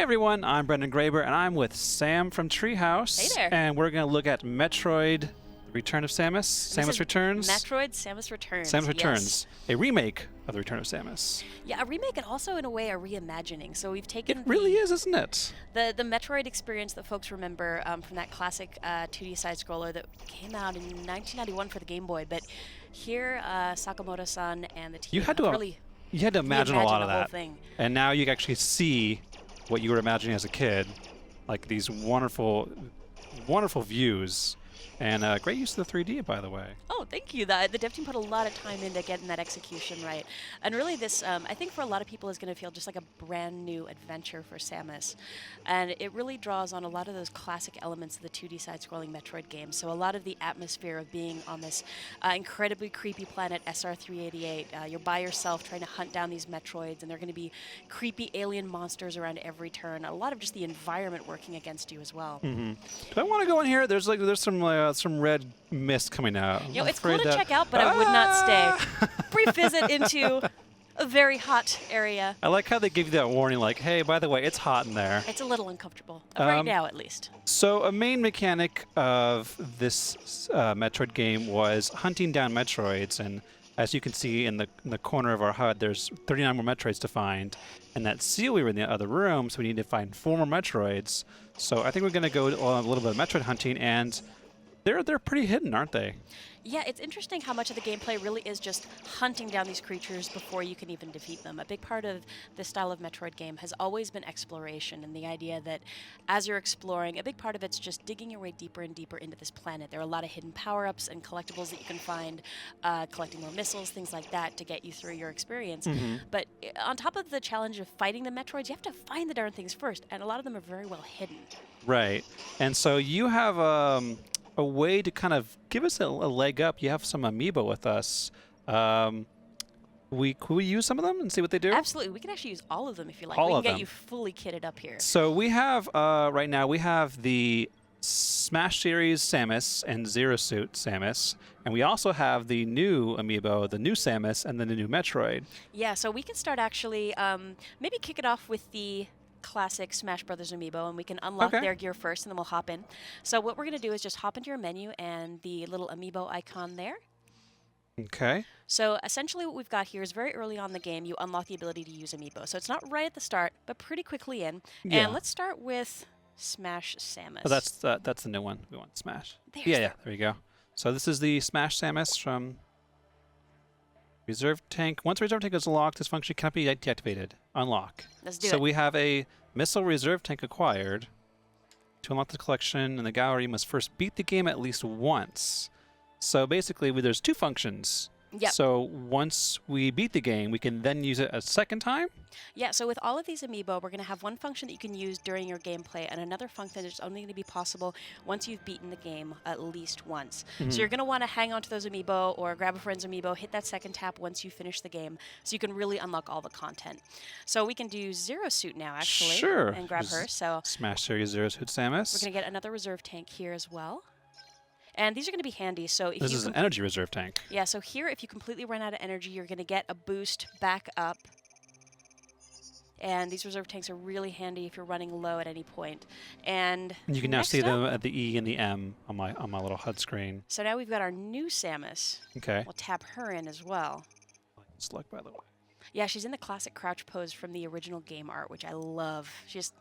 Hey everyone, I'm Brendan Graber, and I'm with Sam from Treehouse. Hey there. And we're going to look at Metroid: Return of Samus. Samus Returns. Metroid Samus Returns. Samus Returns, yes. a remake of the Return of Samus. Yeah, a remake and also in a way a reimagining. So we've taken It really is, isn't it? the Metroid experience that folks remember from that classic 2D side scroller that came out in 1991 for the Game Boy. But here, Sakamoto-san and the team You had to imagine a lot of the whole that, thing. and now you can actually see what you were imagining as a kid, like these wonderful, wonderful views, and great use of the 3D, by the way. Oh, thank you. The dev team put a lot of time into getting that execution right. And really this, I think for a lot of people, is going to feel just like a brand new adventure for Samus. And it really draws on a lot of those classic elements of the 2D side-scrolling Metroid games. So a lot of the atmosphere of being on this incredibly creepy planet, SR-388. You're by yourself trying to hunt down these Metroids, and they're going to be creepy alien monsters around every turn. A lot of just the environment working against you as well. Mm-hmm. Do I want to go in here? There's some red mist coming out. You know, it's cool to check out, but I would not stay. Brief visit into a very hot area. I like how they give you that warning, like, hey, by the way, it's hot in there. It's a little uncomfortable, right now at least. So a main mechanic of this Metroid game was hunting down Metroids, and as you can see in the corner of our HUD, there's 39 more Metroids to find, and that seal we were in the other room, so we need to find 4 more Metroids. So I think we're going to go on a little bit of Metroid hunting, and they're pretty hidden, aren't they? Yeah, it's interesting how much of the gameplay really is just hunting down these creatures before you can even defeat them. A big part of this style of Metroid game has always been exploration, and the idea that as you're exploring, a big part of it's just digging your way deeper and deeper into this planet. There are a lot of hidden power-ups and collectibles that you can find, collecting more missiles, things like that to get you through your experience. Mm-hmm. But on top of the challenge of fighting the Metroids, you have to find the darn things first, and a lot of them are very well hidden. Right. And so you have a way to kind of give us a leg up. You have some Amiibo with us. Could we use some of them and see what they do? Absolutely. We can actually use all of them if you like. All we can of get them. you fully kitted up here. So we have, right now, we have the Smash Series Samus and Zero Suit Samus. And we also have the new Amiibo, the new Samus, and then the new Metroid. Yeah, so we can start actually, maybe kick it off with the classic Smash Brothers Amiibo, and we can unlock their gear first, and then we'll hop in. So what we're going to do is just hop into your menu and the little Amiibo icon there. Okay. So essentially what we've got here is very early on in the game, you unlock the ability to use Amiibo. So it's not right at the start, but pretty quickly in. Yeah. And let's start with Smash Samus. Oh, that's the new one. We want Smash. There's Yeah, there you go. So this is the Smash Samus from Reserve Tank. Once Reserve Tank is locked, this function cannot be deactivated. Unlock. Let's do it. So we have a Missile Reserve Tank acquired. To unlock the collection in the gallery, you must first beat the game at least once. So basically, there's 2 functions. Yep. So once we beat the game, we can then use it a second time? Yeah, so with all of these Amiibo, we're going to have one function that you can use during your gameplay and another function that's only going to be possible once you've beaten the game at least once. Mm-hmm. So you're going to want to hang on to those Amiibo or grab a friend's Amiibo, hit that second tap once you finish the game so you can really unlock all the content. So we can do Zero Suit now, actually, Sure. and grab her. So Smash Series Zero Suit Samus. we're going to get another reserve tank here as well. And these are going to be handy. So if This you is an energy reserve tank. Yeah, so here, if you completely run out of energy, you're going to get a boost back up. And these reserve tanks are really handy if you're running low at any point. And You can now next see up- them at the E and the M on my little HUD screen. So now we've got our new Samus. Okay. We'll tap her in as well. Slug, by the way. Yeah, she's in the classic crouch pose from the original game art, which I love. She just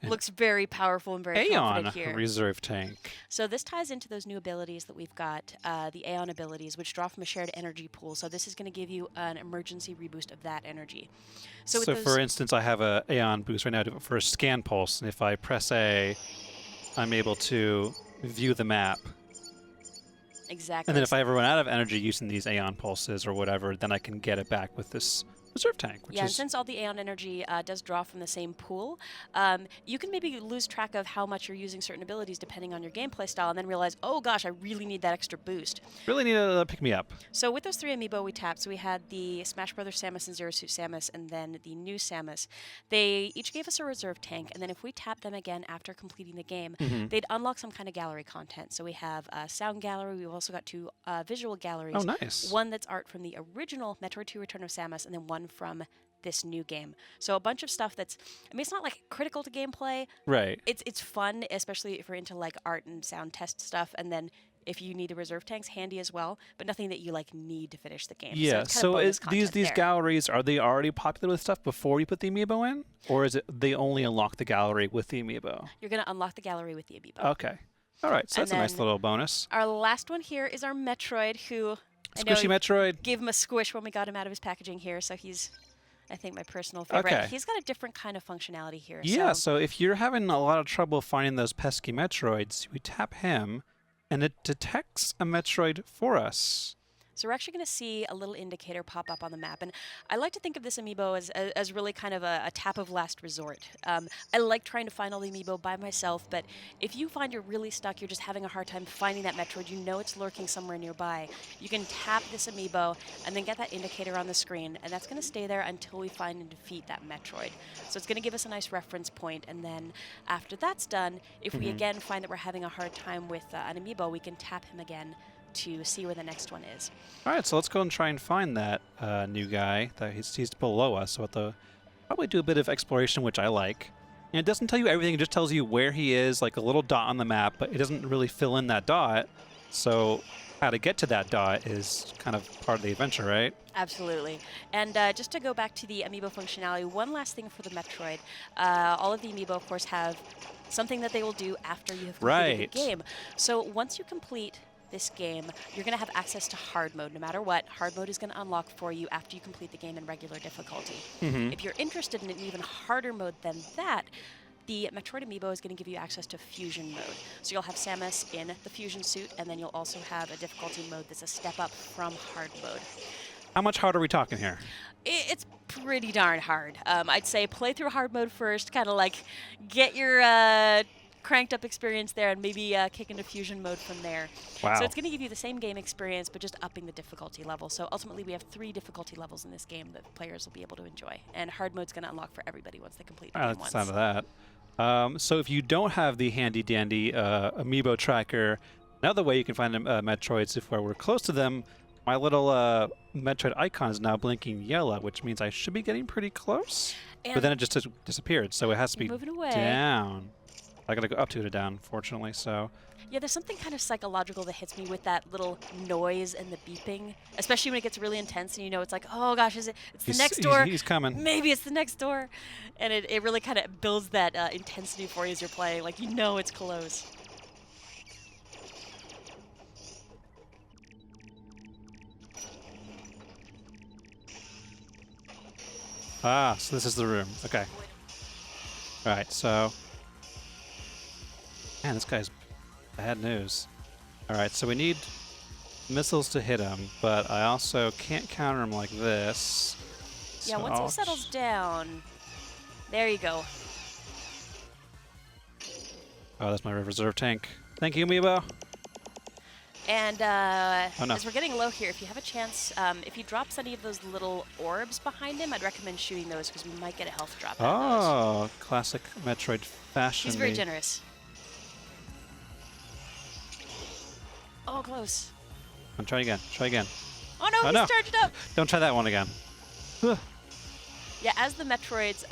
looks very powerful and very confident here. Aeon Reserve Tank. So this ties into those new abilities that we've got, the Aeon abilities, which draw from a shared energy pool. So this is going to give you an emergency reboost of that energy. So For instance, I have a Aeon boost right now for a scan pulse, and if I press A, I'm able to view the map. Exactly. And then if I ever run out of energy using these Aeon pulses or whatever, then I can get it back with this reserve tank, which Yeah, and is since all the Aeon energy does draw from the same pool, you can maybe lose track of how much you're using certain abilities depending on your gameplay style and then realize, oh gosh, I really need that extra boost. really need to pick me up. So with those 3 Amiibo we tapped, so we had the Smash Brothers Samus and Zero Suit Samus and then the new Samus. They each gave us a reserve tank, and then if we tap them again after completing the game, they'd unlock some kind of gallery content. So we have a sound gallery, we've also got 2 visual galleries. Oh, nice. One that's art from the original Metroid 2 Return of Samus, and then one from this new game. So a bunch of stuff that's, I mean, it's not like critical to gameplay. Right. It's fun, especially if you're into like art and sound test stuff, and then if you need the reserve tanks, handy as well, but nothing that you like need to finish the game. Yeah. So, it's kind of bonus these content there. galleries, are they already popular with stuff before you put the amiibo in, or is it they only unlock the gallery with the amiibo? You're gonna unlock the gallery with the amiibo. Okay. All right. So And that's a nice then little bonus. Our last one here is our Metroid, who I Squishy know Metroid. gave him a squish when we got him out of his packaging here, so he's, I think, my personal favorite. Okay. He's got a different kind of functionality here. Yeah. So if you're having a lot of trouble finding those pesky Metroids, we tap him, and it detects a Metroid for us. So we're actually going to see a little indicator pop up on the map. And I like to think of this amiibo as really kind of a tap of last resort. I like trying to find all the amiibo by myself, but if you find you're really stuck, you're just having a hard time finding that Metroid, you know it's lurking somewhere nearby, you can tap this amiibo and then get that indicator on the screen, and that's going to stay there until we find and defeat that Metroid. So it's going to give us a nice reference point, and then after that's done, if we again find that we're having a hard time with an amiibo, we can tap him again to see where the next one is. All right, so let's go and try and find that new guy. That he's below us, so we'll have to probably do a bit of exploration, which I like. And it doesn't tell you everything; it just tells you where he is, like a little dot on the map, but it doesn't really fill in that dot. So how to get to that dot is kind of part of the adventure, right? Absolutely. And just to go back to the amiibo functionality, one last thing for the Metroid. All of the amiibo, of course, have something that they will do after you have completed the game. So once you complete this game, you're going to have access to hard mode. No matter what, hard mode is going to unlock for you after you complete the game in regular difficulty. If you're interested in an even harder mode than that, the Metroid Amiibo is going to give you access to Fusion mode. So you'll have Samus in the Fusion suit, and then you'll also have a difficulty mode that's a step up from hard mode. How much hard are we talking here? It's pretty darn hard. I'd say play through hard mode first, kind of like get your cranked up experience there, and maybe kick into Fusion mode from there. Wow. So it's going to give you the same game experience, but just upping the difficulty level. So ultimately, we have 3 difficulty levels in this game that players will be able to enjoy. And hard mode's going to unlock for everybody once they complete the game once. That's the sound of that. So if you don't have the handy-dandy Amiibo tracker, another way you can find Metroids if we're close to them, my little Metroid icon is now blinking yellow, which means I should be getting pretty close. And but then it just disappeared, so it has to be moving away. down. I gotta go up to down, fortunately, so. Yeah, there's something kind of psychological that hits me with that little noise and the beeping, especially when it gets really intense and you know it's like, oh gosh, it's the next door. He's coming. Maybe it's the next door. And it really kind of builds that intensity for you as you're playing, like you know it's close. Ah, so this is the room. Okay. All right, so. Man, this guy's bad news. All right, so we need missiles to hit him, but I also can't counter him like this. Yeah, So once he settles down, there you go. Oh, that's my reserve tank. Thank you, Amiibo. And Oh, no. as we're getting low here, if you have a chance, if he drops any of those little orbs behind him, I'd recommend shooting those because we might get a health drop out of those. Oh, classic Metroid fashion. He's very generous. Oh, close. Try again. Try again. Oh no, Oh, he's no. charged up! Don't try that one again. Yeah, as the Metroids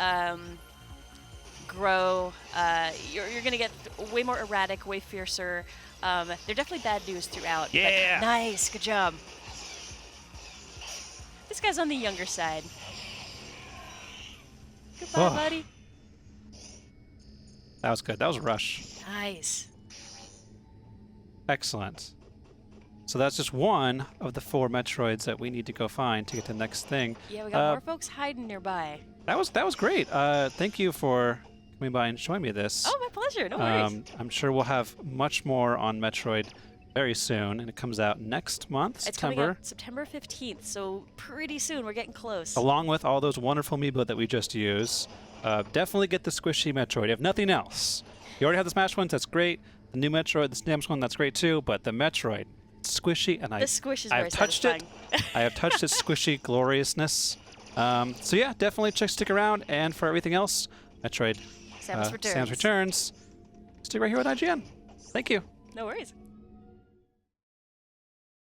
grow, you're going to get way more erratic, way fiercer. They're definitely bad news throughout. Yeah! But nice, good job. This guy's on the younger side. Goodbye, Oh. buddy. That was good. That was a rush. Nice. Excellent. So that's just one of the 4 Metroids that we need to go find to get to the next thing. Yeah, we got more folks hiding nearby. That was great. Thank you for coming by and showing me this. Oh, my pleasure. No worries. I'm sure we'll have much more on Metroid very soon, and it comes out next month, It's September. coming out September 15th, so pretty soon. We're getting close. Along with all those wonderful Amiibo that we just used. Definitely get the squishy Metroid, if nothing else. You already have the Smash ones, that's great. The new Metroid, the Samus one, that's great too, but the Metroid, squishy, and The squish is I very have touched it. satisfying. I have touched its squishy gloriousness. So yeah, definitely stick around, and for everything else, Metroid Samus Returns. Samus Returns. Stick right here with IGN. Thank you. No worries.